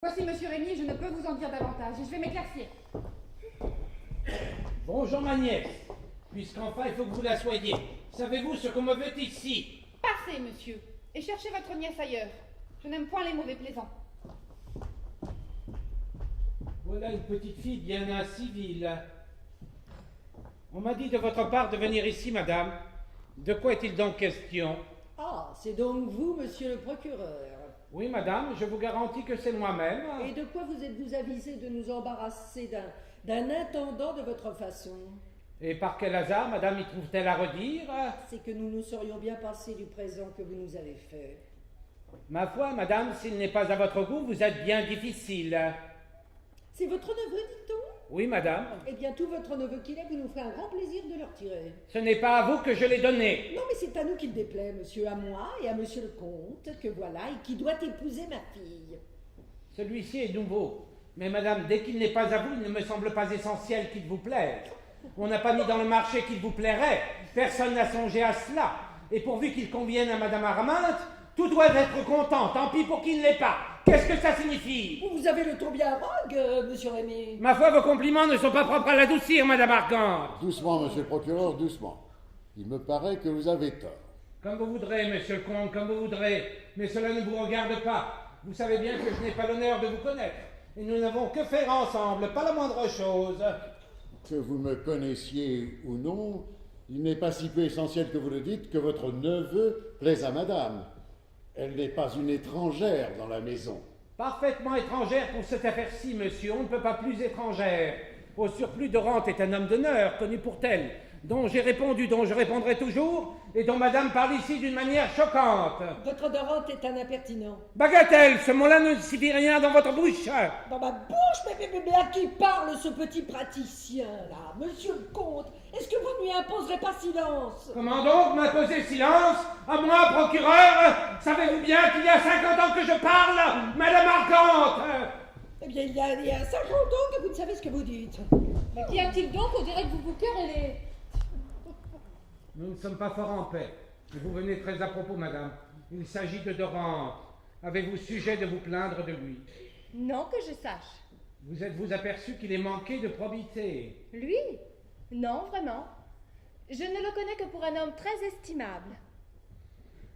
Voici Monsieur Rémy, je ne peux vous en dire davantage, et je vais m'éclaircir. Bonjour ma nièce, puisqu'enfin il faut que vous la soyez. Savez-vous ce qu'on me veut ici? Passez, monsieur, et cherchez votre nièce ailleurs. Je n'aime point les mauvais plaisants. Voilà une petite fille bien incivile. On m'a dit de votre part de venir ici, madame. De quoi est-il donc question? Ah, c'est donc vous, monsieur le procureur. Oui, madame, je vous garantis que c'est moi-même. Et de quoi vous êtes-vous avisé de nous embarrasser d'un intendant de votre façon? Et par quel hasard, madame, y trouve-t-elle à redire? C'est que nous nous serions bien passés du présent que vous nous avez fait. Ma foi, madame, s'il n'est pas à votre goût, vous êtes bien difficile. C'est votre neveu, dit-on? Oui, madame. Eh bien, tout votre neveu qu'il est, vous nous ferez un grand plaisir de le retirer. Ce n'est pas à vous que je l'ai donné. Non, mais c'est à nous qu'il déplaît, monsieur, à moi et à monsieur le comte, que voilà, et qui doit épouser ma fille. Celui-ci est nouveau. Mais madame, dès qu'il n'est pas à vous, il ne me semble pas essentiel qu'il vous plaise. On n'a pas mis dans le marché qu'il vous plairait. Personne n'a songé à cela. Et pourvu qu'il convienne à madame Arminte, tout doit être content. Tant pis pour qu'il ne l'ait pas. Qu'est-ce que ça signifie? Vous avez le ton bien rogue, monsieur Rémy. Ma foi, vos compliments ne sont pas propres à l'adoucir, madame Argante. Doucement, monsieur le procureur, doucement. Il me paraît que vous avez tort. Comme vous voudrez, monsieur le comte, comme vous voudrez. Mais cela ne vous regarde pas. Vous savez bien que je n'ai pas l'honneur de vous connaître. Et nous n'avons que faire ensemble, pas la moindre chose. Que vous me connaissiez ou non, il n'est pas si peu essentiel que vous le dites que votre neveu plaise à madame. Elle n'est pas une étrangère dans la maison. Parfaitement étrangère pour cette affaire-ci, monsieur. On ne peut pas plus étrangère. Au surplus, Dorante est un homme d'honneur, connu pour tel, dont j'ai répondu, dont je répondrai toujours, et dont madame parle ici d'une manière choquante. Votre Dorante est un impertinent. Bagatelle, ce mot-là ne signifie rien dans votre bouche. Dans ma bouche, mais à qui parle ce petit praticien, là? Monsieur le comte, est-ce que vous ne lui imposerez pas silence? Comment donc m'imposer silence? À moi, procureur? Savez-vous bien qu'il y a 50 ans que je parle, madame Argante? Eh bien, il y a 50 ans que vous ne savez ce que vous dites. Mais qu'y a-t-il donc? On dirait que vous vous querellez. Nous ne sommes pas fort en paix. Vous venez très à propos, madame. Il s'agit de Dorante. Avez-vous sujet de vous plaindre de lui? Non que je sache. Vous êtes-vous aperçu qu'il est manqué de probité? Lui? Non, vraiment. Je ne le connais que pour un homme très estimable.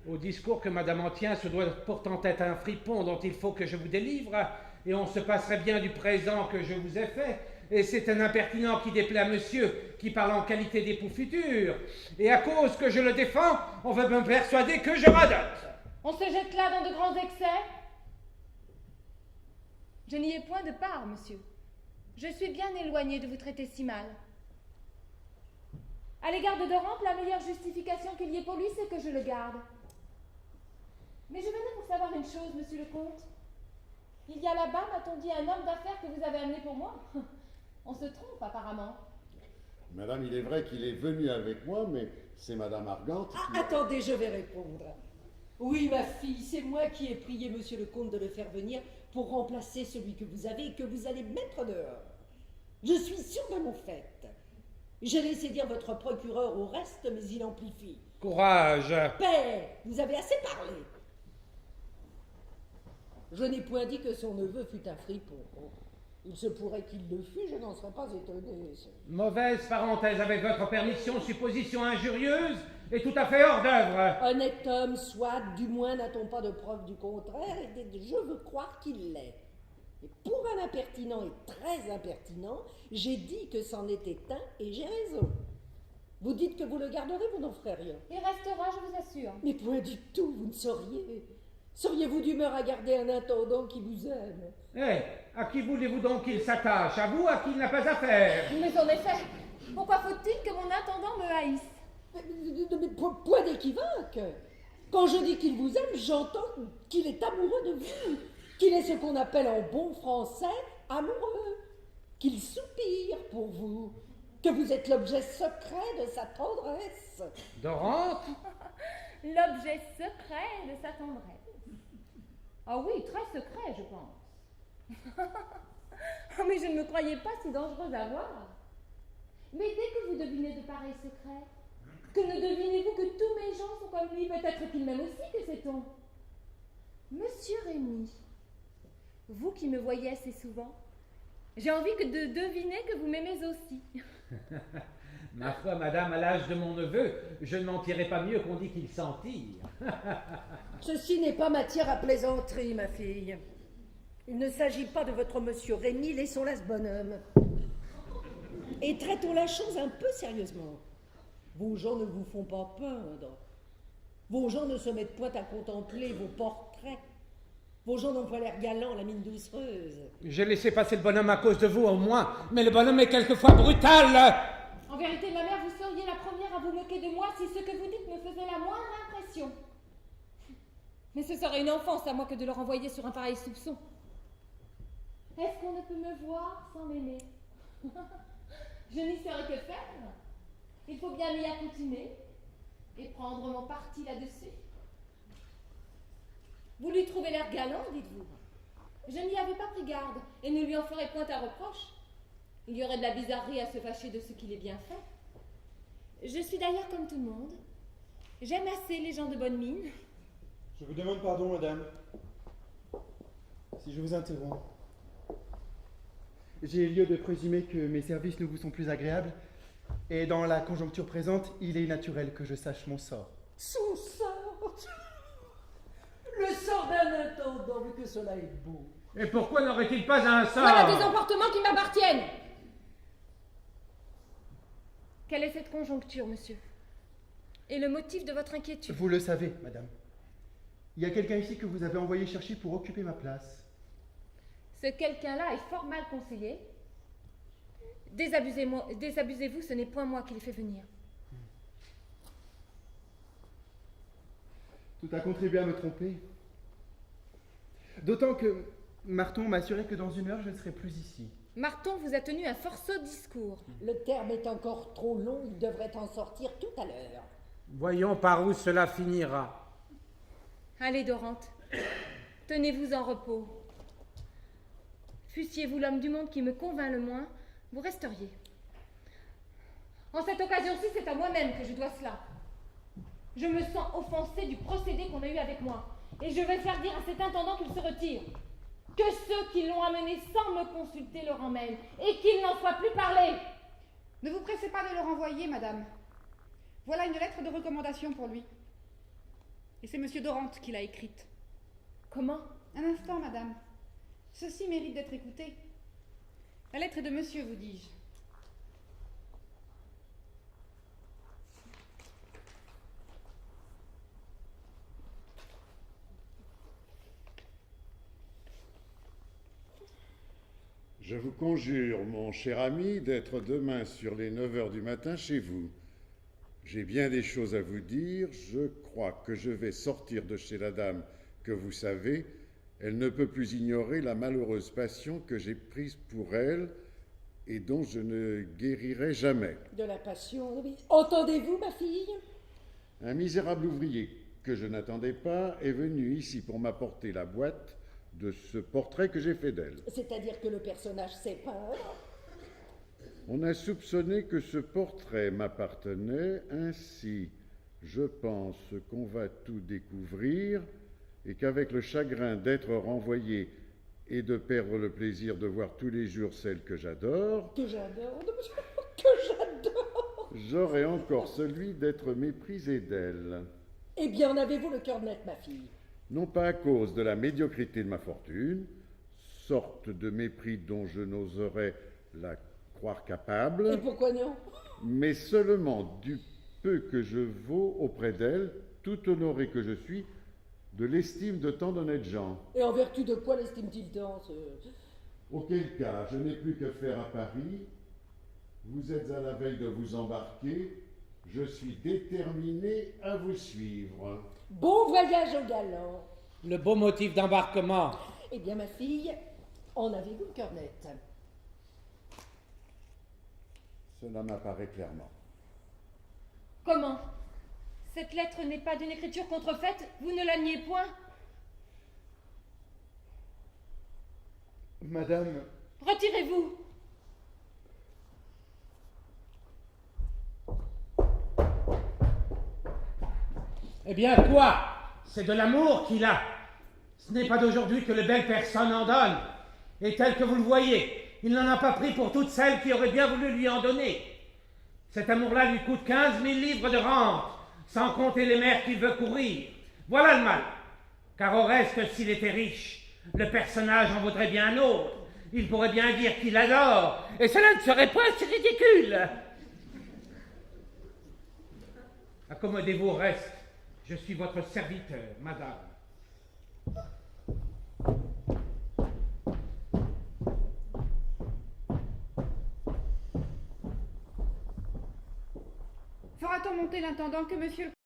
Au discours que madame en tient, ce doit pourtant être un fripon dont il faut que je vous délivre, et on se passerait bien du présent que je vous ai fait, et c'est un impertinent qui déplaît à monsieur, qui parle en qualité d'époux futur, et à cause que je le défends, on veut me persuader que je radote. On se jette là dans de grands excès? Je n'y ai point de part, monsieur. Je suis bien éloignée de vous traiter si mal. À l'égard de Dorante, la meilleure justification qu'il y ait pour lui, c'est que je le garde. Mais je venais pour savoir une chose, monsieur le comte. Il y a là-bas, m'a-t-on dit, un homme d'affaires que vous avez amené pour moi? On se trompe, apparemment. Madame, il est vrai qu'il est venu avec moi, mais c'est madame Argante qui... Attendez, je vais répondre. Oui, ma fille, c'est moi qui ai prié monsieur le comte de le faire venir pour remplacer celui que vous avez et que vous allez mettre dehors. Je suis sûre de mon fait. J'ai laissé dire votre procureur au reste, mais il amplifie. Courage. Paix, vous avez assez parlé. Je n'ai point dit que son neveu fût un fripon. Il se pourrait qu'il le fût, je n'en serais pas étonnée. Mauvaise parenthèse avec votre permission, supposition injurieuse et tout à fait hors d'œuvre. Honnête homme, soit, du moins n'a-t-on pas de preuve du contraire, et je veux croire qu'il l'est. Et pour un impertinent et très impertinent, j'ai dit que c'en était un et j'ai raison. Vous dites que vous le garderez, vous n'en ferez rien. Il restera, je vous assure. Mais point du tout, vous ne sauriez. Seriez-vous d'humeur à garder un intendant qui vous aime? Eh, à qui voulez-vous donc qu'il s'attache? À vous, à qui il n'a pas affaire? Mais en effet, pourquoi faut-il que mon intendant me haïsse? Mais point d'équivoque. Quand je dis qu'il vous aime, j'entends qu'il est amoureux de vous, qu'il est ce qu'on appelle en bon français amoureux, qu'il soupire pour vous, que vous êtes l'objet secret de sa tendresse. Dorante? L'objet secret de sa tendresse. Ah oui, très secret, je pense. Oh, mais je ne me croyais pas si dangereuse à voir. Mais dès que vous devinez de pareils secrets, que ne devinez-vous que tous mes gens sont comme lui? Peut-être qu'il m'aime aussi, que sait-on? Monsieur Rémy, Vous qui me voyez assez souvent, j'ai envie de deviner que vous m'aimez aussi. Ma foi, madame, à l'âge de mon neveu, je ne mentirais pas mieux qu'on dit qu'il s'en tire. Ceci n'est pas matière à plaisanterie, ma fille. Il ne s'agit pas de votre monsieur Rémy, laissons-la ce bonhomme. Et traitons la chose un peu sérieusement. Vos gens ne vous font pas peindre. Vos gens ne se mettent point à contempler vos portraits. Vos gens n'ont pas l'air galants, la mine doucereuse. J'ai laissé passer le bonhomme à cause de vous, au moins, mais le bonhomme est quelquefois brutal. En vérité, ma mère, vous seriez la première à vous moquer de moi si ce que vous dites me faisait la moindre impression. Mais ce serait une offense à moi que de le renvoyer sur un pareil soupçon. Est-ce qu'on ne peut me voir sans m'aimer? Je n'y saurais que faire. Il faut bien m'y accoutumer et prendre mon parti là-dessus. Vous lui trouvez l'air galant, dites-vous? Je n'y avais pas pris garde et ne lui en ferai point à reproche. Il y aurait de la bizarrerie à se fâcher de ce qu'il est bien fait. Je suis d'ailleurs comme tout le monde. J'aime assez les gens de bonne mine. Je vous demande pardon, madame, si je vous interromps. J'ai lieu de présumer que mes services ne vous sont plus agréables, et dans la conjoncture présente, il est naturel que je sache mon sort. Son sort. Le sort d'un intendant, vu que cela est beau. Et pourquoi n'aurait-il pas un sort? Voilà des emportements qui m'appartiennent. Quelle est cette conjoncture, monsieur? Et le motif de votre inquiétude? Vous le savez, madame. Il y a quelqu'un ici que vous avez envoyé chercher pour occuper ma place. Ce quelqu'un-là est fort mal conseillé. Désabusez-vous, ce n'est point moi qui l'ai fait venir. Tout a contribué à me tromper. D'autant que Marton m'a assuré que dans une heure, je ne serai plus ici. Marton vous a tenu un fort sot discours. Le terme est encore trop long, il devrait en sortir tout à l'heure. Voyons par où cela finira. Allez, Dorante, tenez-vous en repos. Fussiez-vous l'homme du monde qui me convainc le moins, vous resteriez. En cette occasion-ci, c'est à moi-même que je dois cela. Je me sens offensée du procédé qu'on a eu avec moi, et je vais faire dire à cet intendant qu'il se retire. Que ceux qui l'ont amené sans me consulter le ramènent, et qu'il n'en soit plus parlé. Ne vous pressez pas de le renvoyer, madame. Voilà une lettre de recommandation pour lui. Et c'est monsieur Dorante qui l'a écrite. Comment? Un instant, madame. Ceci mérite d'être écouté. La lettre est de monsieur, vous dis-je. Je vous conjure, mon cher ami, d'être demain sur les 9 heures du matin chez vous. J'ai bien des choses à vous dire. Je crois que je vais sortir de chez la dame que vous savez. Elle ne peut plus ignorer la malheureuse passion que j'ai prise pour elle et dont je ne guérirai jamais. De la passion, oui. Entendez-vous, ma fille? Un misérable ouvrier que je n'attendais pas est venu ici pour m'apporter la boîte de ce portrait que j'ai fait d'elle. C'est-à-dire que le personnage sait peindre? On a soupçonné que ce portrait m'appartenait, ainsi je pense qu'on va tout découvrir et qu'avec le chagrin d'être renvoyé et de perdre le plaisir de voir tous les jours celle que j'adore, j'aurai encore celui d'être méprisé d'elle. Eh bien, en avez-vous le cœur net, ma fille? Non pas à cause de la médiocrité de ma fortune, sorte de mépris dont je n'oserais la croire capable, Et pourquoi non? mais seulement du peu que je vaux auprès d'elle, tout honoré que je suis, de l'estime de tant d'honnêtes gens. Et en vertu de quoi l'estime-t-il tant, ce... Auquel cas, je n'ai plus que faire à Paris. Vous êtes à la veille de vous embarquer. Je suis déterminé à vous suivre. Bon voyage au galant. Le beau motif d'embarquement. Eh bien, ma fille, en avez-vous le cœur net? Cela m'apparaît clairement. Comment? Cette lettre n'est pas d'une écriture contrefaite? Vous ne la niez point? Madame, Retirez-vous. Eh bien quoi? C'est de l'amour qu'il a. Ce n'est pas d'aujourd'hui que les belles personnes en donnent. Et tel que vous le voyez, il n'en a pas pris pour toutes celles qui auraient bien voulu lui en donner. Cet amour-là lui coûte 15 000 livres de rente, sans compter les mers qu'il veut courir. Voilà le mal. Car au reste, s'il était riche, le personnage en vaudrait bien un autre. Il pourrait bien dire qu'il adore, et cela ne serait pas si ridicule. Accommodez-vous au reste. Je suis votre serviteur, madame. Fera-t-on monter l'intendant que monsieur le